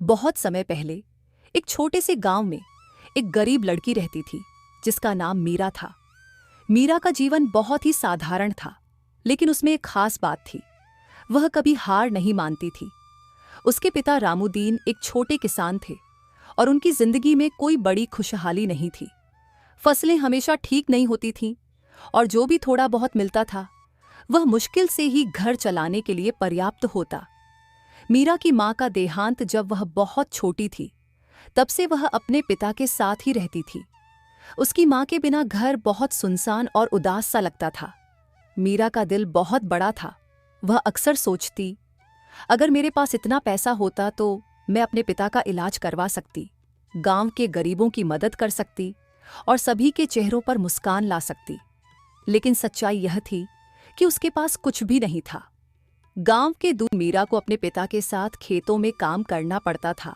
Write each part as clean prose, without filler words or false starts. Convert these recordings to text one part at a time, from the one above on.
बहुत समय पहले एक छोटे से गांव में एक गरीब लड़की रहती थी जिसका नाम मीरा था। मीरा का जीवन बहुत ही साधारण था, लेकिन उसमें एक खास बात थी। वह कभी हार नहीं मानती थी। उसके पिता रामुदीन एक छोटे किसान थे और उनकी जिंदगी में कोई बड़ी खुशहाली नहीं थी। फसलें हमेशा ठीक नहीं होती थीं और जो भी थोड़ा बहुत मिलता था वह मुश्किल से ही घर चलाने के लिए पर्याप्त होता। मीरा की मां का देहांत जब वह बहुत छोटी थी, तब से वह अपने पिता के साथ ही रहती थी। उसकी मां के बिना घर बहुत सुनसान और उदास सा लगता था। मीरा का दिल बहुत बड़ा था। वह अक्सर सोचती, अगर मेरे पास इतना पैसा होता तो मैं अपने पिता का इलाज करवा सकती, गांव के गरीबों की मदद कर सकती और सभी के चेहरों पर मुस्कान ला सकती। लेकिन सच्चाई यह थी कि उसके पास कुछ भी नहीं था। गांव के दूर मीरा को अपने पिता के साथ खेतों में काम करना पड़ता था।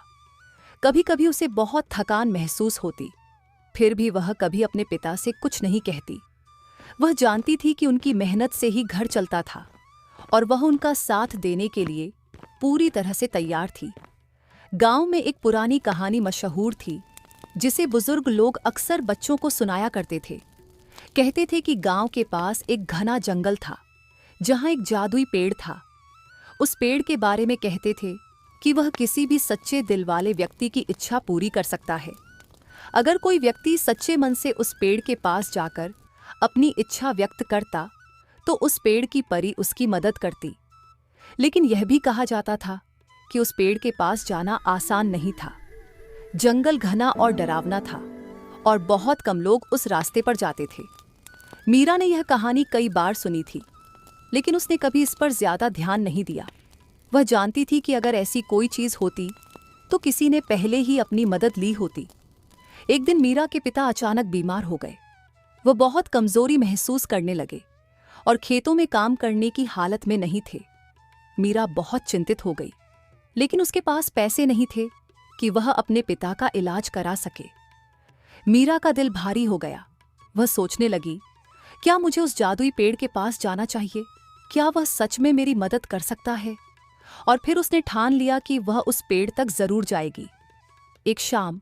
कभी कभी उसे बहुत थकान महसूस होती, फिर भी वह कभी अपने पिता से कुछ नहीं कहती। वह जानती थी कि उनकी मेहनत से ही घर चलता था और वह उनका साथ देने के लिए पूरी तरह से तैयार थी। गांव में एक पुरानी कहानी मशहूर थी जिसे बुजुर्ग लोग अक्सर बच्चों को सुनाया करते थे। कहते थे कि गांव के पास एक घना जंगल था जहां एक जादुई पेड़ था। उस पेड़ के बारे में कहते थे कि वह किसी भी सच्चे दिल वाले व्यक्ति की इच्छा पूरी कर सकता है। अगर कोई व्यक्ति सच्चे मन से उस पेड़ के पास जाकर अपनी इच्छा व्यक्त करता तो उस पेड़ की परी उसकी मदद करती। लेकिन यह भी कहा जाता था कि उस पेड़ के पास जाना आसान नहीं था। जंगल घना और डरावना था और बहुत कम लोग उस रास्ते पर जाते थे। मीरा ने यह कहानी कई बार सुनी थी, लेकिन उसने कभी इस पर ज्यादा ध्यान नहीं दिया। वह जानती थी कि अगर ऐसी कोई चीज होती तो किसी ने पहले ही अपनी मदद ली होती। एक दिन मीरा के पिता अचानक बीमार हो गए। वह बहुत कमजोरी महसूस करने लगे और खेतों में काम करने की हालत में नहीं थे। मीरा बहुत चिंतित हो गई, लेकिन उसके पास पैसे नहीं थे कि वह अपने पिता का इलाज करा सके। मीरा का दिल भारी हो गया। वह सोचने लगी, क्या मुझे उस जादुई पेड़ के पास जाना चाहिए? क्या वह सच में मेरी मदद कर सकता है? और फिर उसने ठान लिया कि वह उस पेड़ तक जरूर जाएगी। एक शाम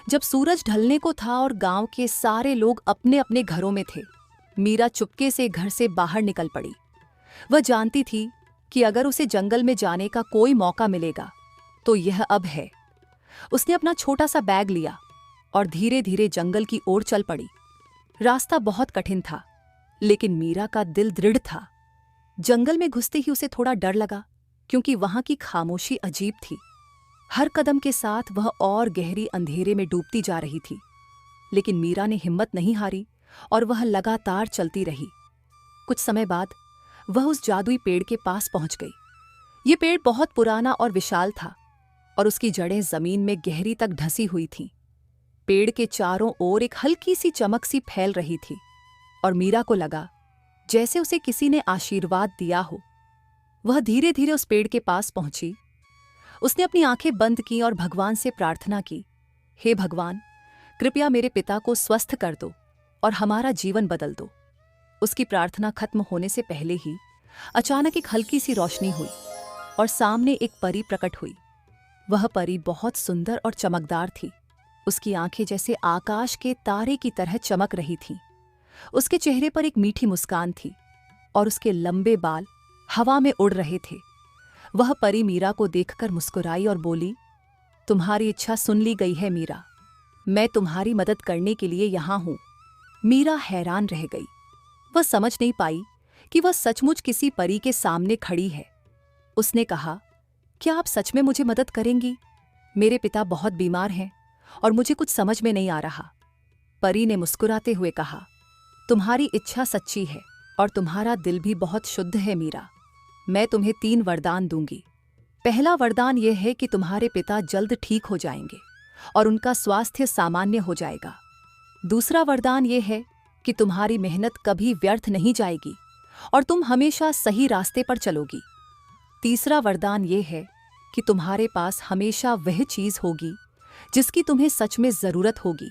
जब सूरज ढलने को था और गांव के सारे लोग अपने अपने घरों में थे, मीरा चुपके से घर से बाहर निकल पड़ी। वह जानती थी कि अगर उसे जंगल में जाने का कोई मौका मिलेगा तो यह अब है। उसने अपना छोटा सा बैग लिया और धीरे धीरे जंगल की ओर चल पड़ी। रास्ता बहुत कठिन था, लेकिन मीरा का दिल दृढ़ था। जंगल में घुसते ही उसे थोड़ा डर लगा, क्योंकि वहां की खामोशी अजीब थी। हर कदम के साथ वह और गहरी अंधेरे में डूबती जा रही थी। लेकिन मीरा ने हिम्मत नहीं हारी और वह लगातार चलती रही। कुछ समय बाद वह उस जादुई पेड़ के पास पहुंच गई। ये पेड़ बहुत पुराना और विशाल था और उसकी जड़ें जमीन में गहरी तक धंसी हुई थीं। पेड़ के चारों ओर एक हल्की सी चमक सी फैल रही थी और मीरा को लगा जैसे उसे किसी ने आशीर्वाद दिया हो। वह धीरे धीरे उस पेड़ के पास पहुंची। उसने अपनी आंखें बंद की और भगवान से प्रार्थना की, हे भगवान, कृपया मेरे पिता को स्वस्थ कर दो और हमारा जीवन बदल दो। उसकी प्रार्थना खत्म होने से पहले ही अचानक एक हल्की सी रोशनी हुई और सामने एक परी प्रकट हुई। वह परी बहुत सुंदर और चमकदार थी। उसकी आंखें जैसे आकाश के तारे की तरह चमक रही थीं। उसके चेहरे पर एक मीठी मुस्कान थी और उसके लंबे बाल हवा में उड़ रहे थे। वह परी मीरा को देखकर मुस्कुराई और बोली, तुम्हारी इच्छा सुन ली गई है मीरा, मैं तुम्हारी मदद करने के लिए यहां हूं। मीरा हैरान रह गई। वह समझ नहीं पाई कि वह सचमुच किसी परी के सामने खड़ी है। उसने कहा, क्या आप सच में मुझे मदद करेंगी? मेरे पिता बहुत बीमार हैं और मुझे कुछ समझ में नहीं आ रहा। परी ने मुस्कुराते हुए कहा, तुम्हारी इच्छा सच्ची है और तुम्हारा दिल भी बहुत शुद्ध है मीरा। मैं तुम्हें 3 वरदान दूंगी। पहला वरदान यह है कि तुम्हारे पिता जल्द ठीक हो जाएंगे और उनका स्वास्थ्य सामान्य हो जाएगा। दूसरा वरदान यह है कि तुम्हारी मेहनत कभी व्यर्थ नहीं जाएगी और तुम हमेशा सही रास्ते पर चलोगी। तीसरा वरदान यह है कि तुम्हारे पास हमेशा वह चीज होगी जिसकी तुम्हें सच में जरूरत होगी।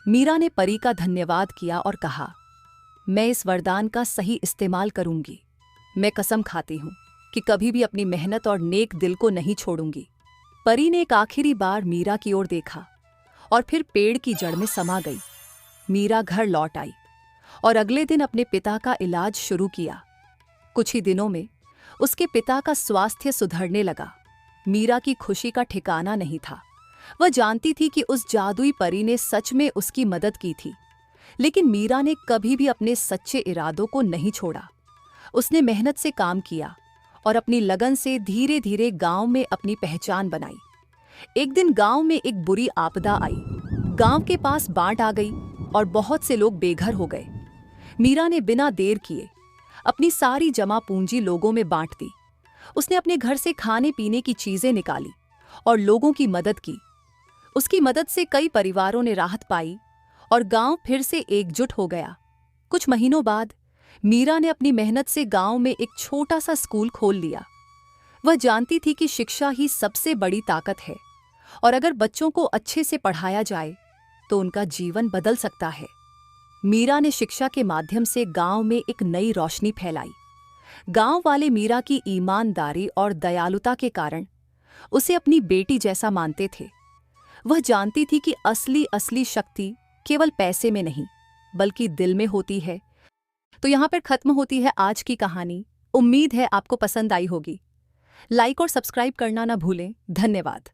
मीरा ने परी का धन्यवाद किया और कहा, मैं इस वरदान का सही इस्तेमाल करूंगी। मैं कसम खाती हूं कि कभी भी अपनी मेहनत और नेक दिल को नहीं छोड़ूंगी। परी ने एक आखिरी बार मीरा की ओर देखा और फिर पेड़ की जड़ में समा गई। मीरा घर लौट आई और अगले दिन अपने पिता का इलाज शुरू किया। कुछ ही दिनों में उसके पिता का स्वास्थ्य सुधरने लगा। मीरा की खुशी का ठिकाना नहीं था। वह जानती थी कि उस जादुई परी ने सच में उसकी मदद की थी, लेकिन मीरा ने कभी भी अपने सच्चे इरादों को नहीं छोड़ा। उसने मेहनत से काम किया और अपनी लगन से धीरे धीरे गांव में अपनी पहचान बनाई। एक दिन गांव में एक बुरी आपदा आई। गांव के पास बाढ़ आ गई और बहुत से लोग बेघर हो गए। मीरा ने बिना देर किए अपनी सारी जमा पूंजी लोगों में बांट दी। उसने अपने घर से खाने पीने की चीजें निकाली और लोगों की मदद की। उसकी मदद से कई परिवारों ने राहत पाई और गांव फिर से एकजुट हो गया। कुछ महीनों बाद मीरा ने अपनी मेहनत से गांव में एक छोटा सा स्कूल खोल लिया। वह जानती थी कि शिक्षा ही सबसे बड़ी ताकत है और अगर बच्चों को अच्छे से पढ़ाया जाए तो उनका जीवन बदल सकता है। मीरा ने शिक्षा के माध्यम से गांव में एक नई रोशनी फैलाई। गांव वाले मीरा की ईमानदारी और दयालुता के कारण उसे अपनी बेटी जैसा मानते थे। वह जानती थी कि असली शक्ति केवल पैसे में नहीं बल्कि दिल में होती है। तो यहाँ पर खत्म होती है आज की कहानी। उम्मीद है आपको पसंद आई होगी। लाइक और सब्सक्राइब करना ना भूलें। धन्यवाद।